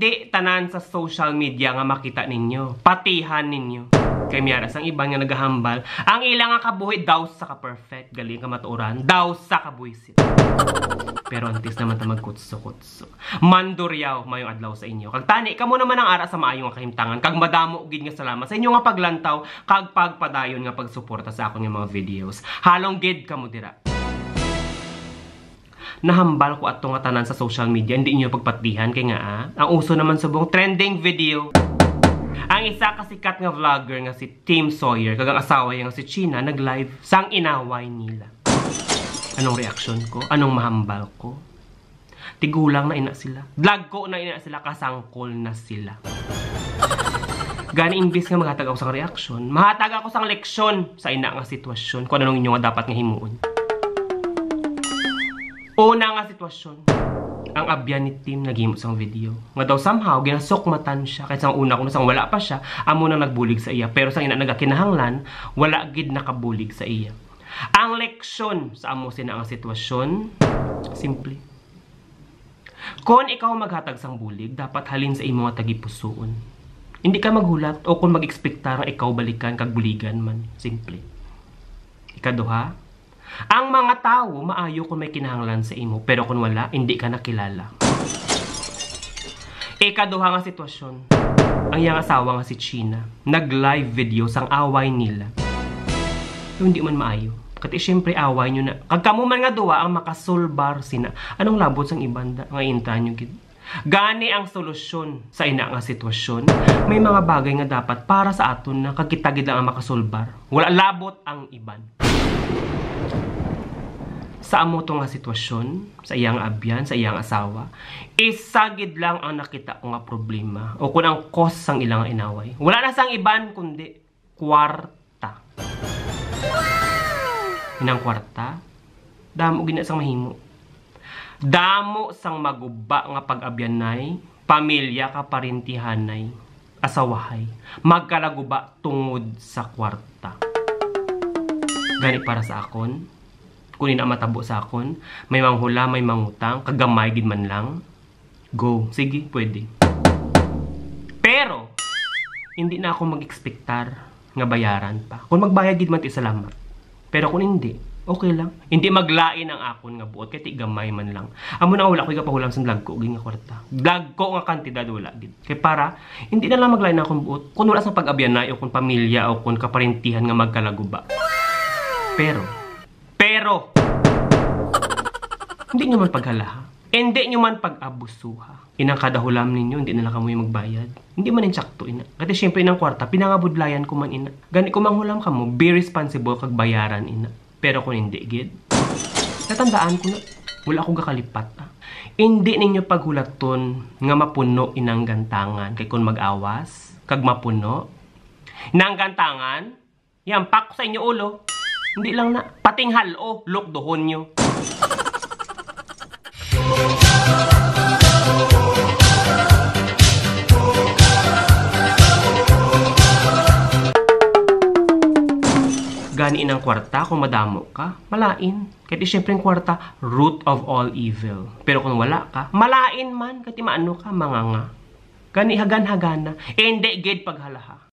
Hindi tanan sa social media nga makita ninyo. Patihan ninyo. Kay miyaras ang iba nga naghahambal. Ang ilang nga kabuhi daw sa ka-perfect. Galing ka matuuran. Daw sa kabuhisit. Pero antis naman ta magkutso-kutso. Manduryaw mayong adlaw sa inyo. Kag tani kamo naman ang ara sa maayong nga kahimtangan. Kag madamo gid nga salamat sa inyo nga paglantaw. Kag pagpadayon nga pagsuporta sa akong mga videos. Halong gid kamo dira. Nahambal ko ato nga tanan sa social media, hindi niyo pagpatihan kay nga ang uso naman subong trending video. Ang isa kasikat nga vlogger nga si Tim Sawyer kag ang asawa niya nga si China nag-live sang inaway nila. Anong reaksyon ko? Anong mahambal ko? Tigulang na ina sila. Dlagko na ina sila, kasangkol na sila. Gani imbis nga maghatag ako sang reaksyon, mahatag ako sang leksyon sa ina nga sitwasyon kung anong inyo nga dapat nga himuon. Una nga sitwasyon, ang abyan ni Tim naghimo sang video. Nga daw somehow, ginasokmatan siya. Kahit sang una kung sang wala pa siya, amo nang nagbulig sa iya. Pero sang ina nagakinahanglan, wala gid nakabulig sa iya. Ang leksyon sa amo sina ang sitwasyon, simple. Kung ikaw maghatag sang bulig, dapat halin sa imo nga tagipusoon. Hindi ka maghulat o kung mag-ekspektar ikaw balikan kag buligan man. Simple. Ikaduha, ang mga tao, maayo kung may kinahanglan sa imo, pero kung wala, hindi ka nakilala. Ikaduha nga sitwasyon, ang iyang asawa nga si China, nag-live video sang away nila. So, hindi man maayo. Kasi syempre away nyo na. Kagkamo man nga duwa ang makasolbar sina. Anong labot sang ibanda? Nga inta nyo gid. Gani ang solusyon sa ina nga sitwasyon. May mga bagay nga dapat para sa aton na kagitagid lang ang makasolbar. Wala labot ang iban. Sa amo to nga sitwasyon, sa iyang abyan, sa iyang asawa, isagid lang ang nakita ko nga problema o kung ang cause sang ilang inaway. Wala na sang iban kundi kwarta. Inang kwarta, damo gina sang mahimo. Damo sang maguba nga pag-abyanay, pamilya ka parintihanay, asawahay, magkalaguba tungod sa kwarta. Gani para sa akon, kunin ang matabo sa akon, may manghula, may mangutang, kagamay gid man lang, go, sige, pwede. Pero, hindi na ako mag-ekspektar nga bayaran pa. Kung magbayad gid man ti salamat. Pero kung hindi, okay lang. Hindi maglain ang akon nga buot, kaya ti gamay man lang. Amo na wala ko ikapahulam sa dagko gid nga kwarta. Dagko nga kantidad wala gid. Kay para, hindi na lang maglain akon buot. Kung wala sa pag-abyanay o kung pamilya o kung kaparintihan nga magkalaguba. Pero, hindi nyo man paghalaha. Hindi nyo man pag-abusuha. Inang kadahulam ninyo, hindi na lang kamoy magbayad. Hindi man insakto, ina. Kasi syempre inang kwarta, pinangabudlayan ko man, ina. Gani ko manghulam ka mo, be responsible kag bayaran, ina. Pero kung hindi, gid. Natandaan ko na, wala akong kakalipat, Hindi ninyo paghulaton nga mapuno inang gantangan. Kay kung mag-awas, kag mapuno. Inang gantangan, yampak sa inyo ulo. Hindi lang na, pating halo, lukdohon nyo. Gani inang kwarta, kung madamo ka, malain. Kaya syempre yung kwarta, root of all evil. Pero kung wala ka, malain man. Kaya maano ka, manganga. Gani hagan-hagana. Hindi gid paghalaha.